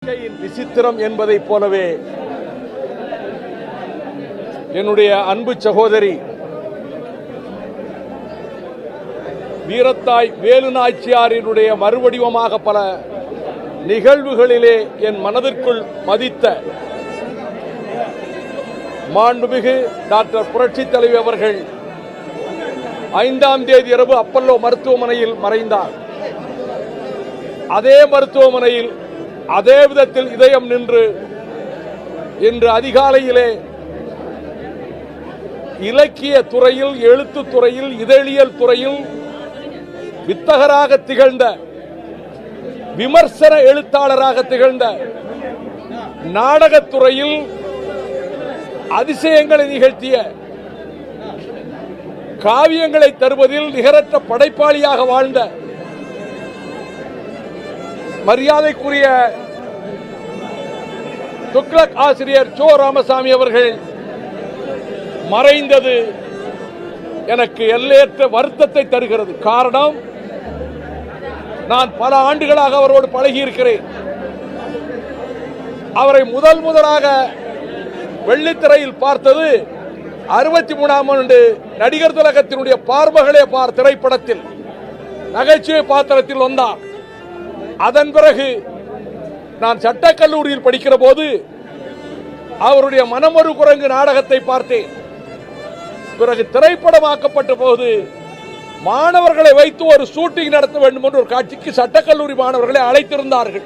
வாழ்க்கையின் விசித்திரம் என்பதைப் போலவே என்னுடைய அன்பு சகோதரி வீரத்தாய் வேலு நாச்சியாரினுடைய மறுவடிவமாக பல நிகழ்வுகளிலே என் மனதிற்குள் மதித்த மாண்புமிகு டாக்டர் புரட்சித் தலைவி அவர்கள் 5ஆம் தேதி இரவு அப்பல்லோ மருத்துவமனையில் மறைந்தார். அதே மருத்துவமனையில் அதே விதத்தில் இதயம் நின்று இன்று அதிகாலையிலே இலக்கிய துறையில், எழுத்து துறையில், இதழியல் துறையில் வித்தகராக திகழ்ந்த, விமர்சன எழுத்தாளராக திகழ்ந்த, நாடகத்துறையில் அதிசயங்களை நிகழ்த்திய, காவியங்களை தருவதில் நிகரற்ற படைப்பாளியாக வாழ்ந்த மரியாதைக்குரிய துக்ளக் ஆசிரியர் சோ ராமசாமி அவர்கள் மறைந்தது எனக்கு எல்லையற்ற வருத்தத்தை தருகிறது. காரணம், நான் பல ஆண்டுகளாக அவரோடு பழகி இருக்கிறேன். அவரை முதலாக வெள்ளித்திரையில் பார்த்தது 63ஆம் ஆண்டு நடிகர் திலகத்தினுடைய பார்மகளே பார் திரைப்படத்தில் நகைச்சுவை பாத்திரத்தில் வந்தார். அதன் பிறகு நான் சட்டக்கல்லூரியில் படிக்கிற போது அவருடைய மனமொரு குரங்கு நாடகத்தை பார்த்தேன். பிறகு திரைப்படமாக்கப்பட்ட போது மாணவர்களை வைத்து ஒரு ஷூட்டிங் நடத்த வேண்டும் என்று ஒரு காட்சிக்கு சட்டக்கல்லூரி மாணவர்களை அழைத்திருந்தார்கள்.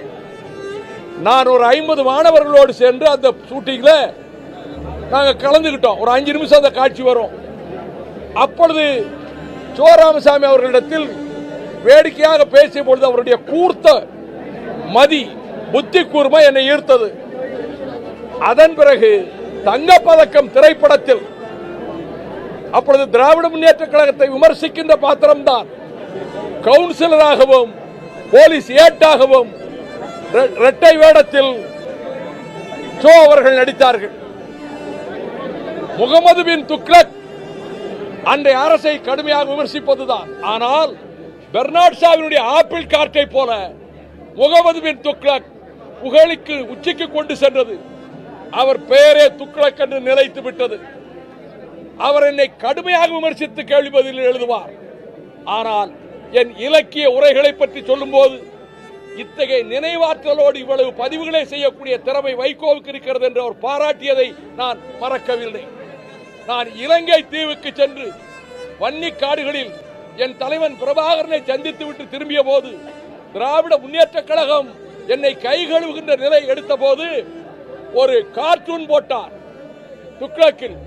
நான் ஒரு 50 மாணவர்களோடு சென்று அந்த ஷூட்டிங்ல நாங்கள் கலந்துகிட்டோம். ஒரு 5 நிமிஷம் அந்த காட்சி வரும். அப்பொழுது சோ ராமசாமி அவர்களிடத்தில் வேடிக்கையாக பேசிய பொழுது அவருடைய கூர்த்த மதி, புத்தி கூர்மை என்னை ஈர்த்தது. அதன் பிறகு தங்கப்பதக்கம் திரைப்படத்தில் அப்பொழுது திராவிட முன்னேற்ற கழகத்தை விமர்சிக்கின்ற பாத்திரம்தான். கவுன்சிலராகவும் போலீஸ் ஏட்டாகவும் இரட்டை வேடத்தில் சோ அவர்கள் நடித்தார்கள். முகமது பின் துக்ளக் அன்றைய அரசை கடுமையாக விமர்சிப்பதுதான். ஆனால் பெர்னாட் ஷாவினுடைய ஆப்பிள் கார்ட்டை போல முகமது பின் துக்ளக் புகழுக்கு உச்சிக்கு கொண்டு சென்றது. அவர் பெயரே துக்ளக் என்று நிலைத்து விட்டது. அவர் என்னை கடுமையாக விமர்சித்து கேள்வி பதில் எழுதுவார். ஆனால் என் இலக்கிய உரைகளை பற்றி சொல்லும் போது இத்தகைய நினைவாற்றலோடு இவ்வளவு பதிவுகளை செய்யக்கூடிய திறமை வைகோவுக்கு இருக்கிறது என்று அவர் பாராட்டியதை நான் மறக்கவில்லை. நான் இலங்கை தீவுக்கு சென்று வன்னி காடுகளில் என் தலைவன் பிரபாகரனை சந்தித்து விட்டு திரும்பிய போது திராவிட முன்னேற்ற கழகம் என்னை கைகழுவுகின்ற நிலை எடுத்த போது ஒரு கார்ட்டூன் போட்டார். துக்ளக்கில்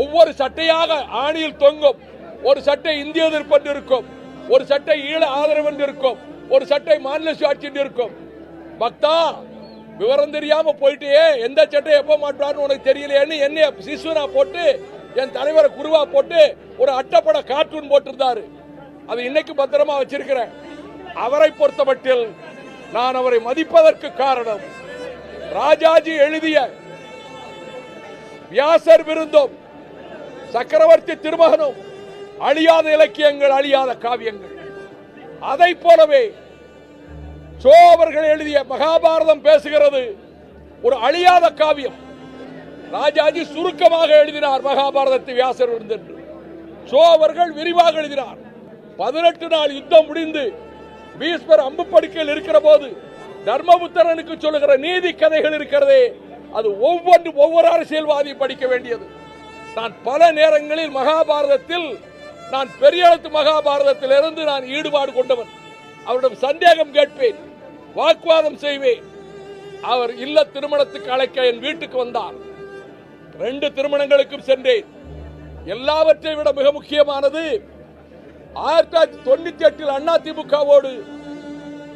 ஒவ்வொரு சட்டையாக ஆணியில் தொங்கும். ஒரு சட்டை இந்திய எதிர்ப்பு இருக்கும், ஒரு சட்டை ஈழ ஆதரவு என்று இருக்கும், ஒரு சட்டை மாநில சுயாட்சி இருக்கும். பக்தா, விவரம் தெரியாம போயிட்டே, எந்த சட்டை எப்ப மாட்டான்னு உனக்கு தெரியலையேன்னு என்னைய சிசுவனா போட்டு என் தலைவரை குருவா போட்டு ஒரு அட்டப்பட கார்ட்டூன் போட்டிருந்தாரு. அது இன்னைக்கு பத்திரமா வச்சிருக்கிறேன். அவரை பொறுத்தமட்டில் நான் அவரை மதிப்பதற்கு காரணம் ராஜாஜி எழுதிய வியாசர் விருந்தும் சக்கரவர்த்தி திருமகனும் அழியாத இலக்கியங்கள், அழியாத காவியங்கள். அதை போலவே சோ அவர்கள் எழுதிய மகாபாரதம் பேசுகிறது, ஒரு அழியாத காவியம். ராஜாஜி சுருக்கமாக எழுதினார் மகாபாரதத்தை வியாசர் விருந்து என்று. சோ அவர்கள் விரிவாக எழுதினார். 18 நாள் யுத்தம் முடிந்து பீஷ்மர் அம்பு படுக்கையில் இருக்கிற போது தர்மபுத்திரனுக்கு சொல்லுகிற நீதி கதைகள் இருக்கிறதே, அது ஒவ்வொரு அரசியல்வாதி படிக்க வேண்டியது. நான் பல நேரங்களில் மகாபாரதத்தில், நான் பெரிய எழுத்து மகாபாரதத்தில் இருந்து நான் ஈடுபாடு கொண்டவன். அவரிடம் சந்தேகம் கேட்பேன், வாக்குவாதம் செய்வேன். அவர் இல்ல திருமணத்துக்கு அழைக்க என் வீட்டுக்கு வந்தார். 2 திருமணங்களுக்கும் சென்றேன். எல்லாவற்றை விட மிக முக்கியமானது 1998 அதிமுகவோடு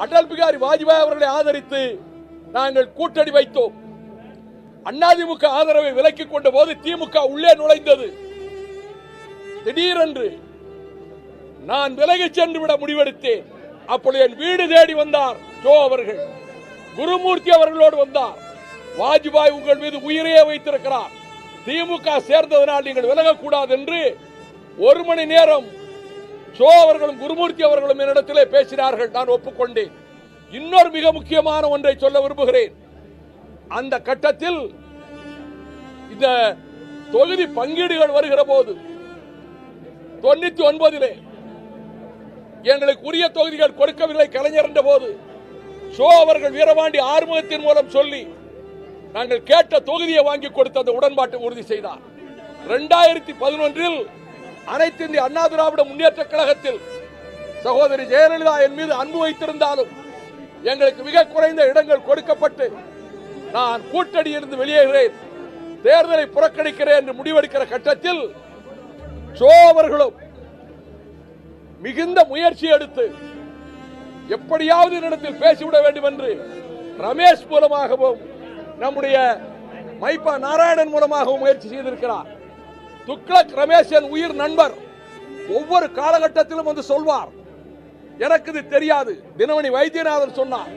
அடல் பிகாரி வாஜ்பாய் அவர்களை ஆதரித்து நாங்கள் கூட்டணி வைத்தோம். அதிமுக ஆதரவை விலக்கிக் கொண்ட போது திமுக உள்ளே நுழைந்தது. திடீரென்று நான் விலகி சென்று விட முடிவெடுத்தேன். அப்பொழுது என் வீடு தேடி வந்தார் ஜோ அவர்கள். குருமூர்த்தி அவர்களோடு வந்தார். வாஜ்பாய் உங்கள் மீது உயிரையே வைத்திருக்கிறார், திமுக சேர்ந்ததனால் நீங்கள் விலகக்கூடாது என்று 1 மணி நேரம் ஜோ அவர்களும் குருமூர்த்தி அவர்களும் என்னிடத்திலே பேசினார்கள். நான் ஒப்புக்கொண்டேன். இன்னொரு மிக முக்கியமான ஒன்றை சொல்ல விரும்புகிறேன். அந்த கட்டத்தில் இந்த தொகுதி பங்கீடுகள் வருகிற போது 99 எங்களுக்கு உரிய தொகுதிகள் கொடுக்கவில்லை கலைஞர் என்ற போது ஷோ அவர்கள் வீரபாண்டி ஆறுமுகத்தின் மூலம் சொல்லி நாங்கள் கேட்ட தொகுதியை வாங்கி கொடுத்த அந்த உடன்பாட்டை உறுதி செய்தார். 2011 அனைத்து இந்திய அண்ணா திராவிட முன்னேற்ற கழகத்தில் சகோதரி ஜெயலலிதா என் மீது அன்பு வைத்திருந்தாலும் எங்களுக்கு மிக குறைந்த இடங்கள் கொடுக்கப்பட்டு நான் கூட்டணியிலிருந்து வெளியேறுகிறேன், தேர்தலை புறக்கணிக்கிறேன் என்று முடிவெடுக்கிற கட்டத்தில் ஷோ அவர்களும் மிகுந்த முயற்சி எடுத்து எப்படியாவது இடத்தில் பேசிவிட வேண்டும் என்று ரமேஷ் மூலமாகவும் நம்முடைய மைப்பா நாராயணன் மூலமாகவும் முயற்சி செய்திருக்கிறார். துக்ளக் ரமேஷ் என் உயிர் நண்பர், ஒவ்வொரு காலகட்டத்திலும் வந்து சொல்வார், எனக்கு இது தெரியாது. தினமணி வைத்தியநாதன் சொன்னார்,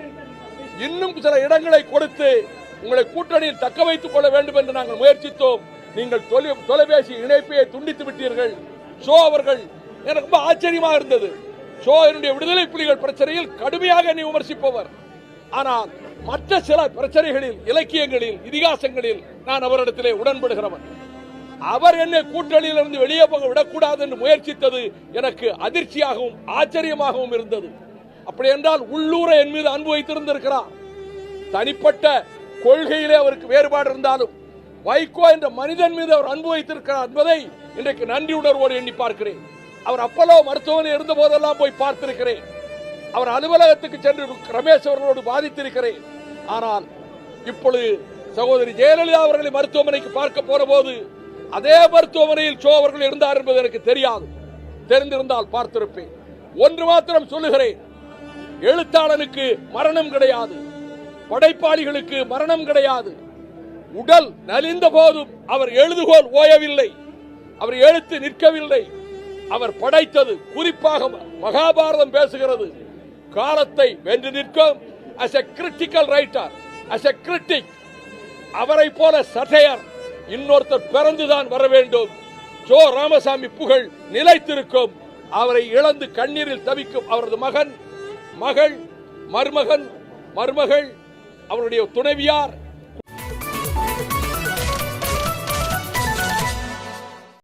இன்னும் சில இடங்களை கொடுத்து உங்களை கூட்டணியில் தக்க வைத்துக் கொள்ள வேண்டும் என்று நாங்கள் முயற்சித்தோம், நீங்கள் தொலைபேசி இணைப்பையை துண்டித்து விட்டீர்கள். ஷோ அவர்கள் எனக்கு ரொம்ப ஆச்சரியமாக இருந்தது. ஷோ என்னுடைய விடுதலை புலிகள் பிரச்சனையில் கடுமையாக என்னை விமர்சிப்பவர், ஆனால் மற்ற சில பிரச்சனைகளில், இலக்கியங்களில், இதிகாசங்களில் நான் அவரிடத்திலே உடன்படுகிறவன். அவர் என்னை கூட்டணியில் இருந்து வெளியே போக விடக்கூடாது என்று முயற்சித்தது எனக்கு அதிர்ச்சியாகவும் ஆச்சரியமாகவும் இருந்தது. அப்படி என்றால் உள்ளூரை என் மீது அன்பு வைத்திருந்திருக்கிறார். தனிப்பட்ட கொள்கையிலே அவருக்கு வேறுபாடு இருந்தாலும் வைகோ என்ற மனிதன் மீது அவர் அன்பு வைத்திருக்கிறார் என்பதை இன்றைக்கு நன்றி உணர்வோடு எண்ணி பார்க்கிறேன். அவர் அப்பல்லோ மருத்துவமனை இருந்த போதெல்லாம் போய் பார்த்திருக்கிறேன். அவர் அலுவலகத்துக்கு சென்று ரமேஷ் அவர்களோடு பாதித்திருக்கிறேன். ஆனால் இப்பொழுது சகோதரி ஜெயலலிதா அவர்களை மருத்துவமனைக்கு பார்க்க போற போது அதே மருத்துவமனையில் ஷோ அவர்கள் இருந்தார் என்பது எனக்கு தெரியாது. தெரிந்திருந்தால் பார்த்திருப்பேன். ஒன்று மாத்திரம் சொல்லுகிறேன், எழுத்தாளனுக்கு மரணம் கிடையாது, படைப்பாளிகளுக்கு மரணம் கிடையாது. உடல் நலிந்த போதும் அவர் எழுதுகோல் ஓயவில்லை, அவர் எழுத்து நிற்கவில்லை. அவர் படைத்தது, குறிப்பாக மகாபாரதம் பேசுகிறது, காலத்தை வென்று நிற்கும். as a critical writer, as a critic, அவரை போல சட்டையர் இன்னொருத்தர் பிறந்துதான் வர வேண்டும். ஜோ ராமசாமி புகழ் நிலைத்திருக்கும். அவரை இழந்து கண்ணீரில் தவிக்கும் அவரது மகன், மகள், மருமகன், மருமகள், அவருடைய துணைவியார்,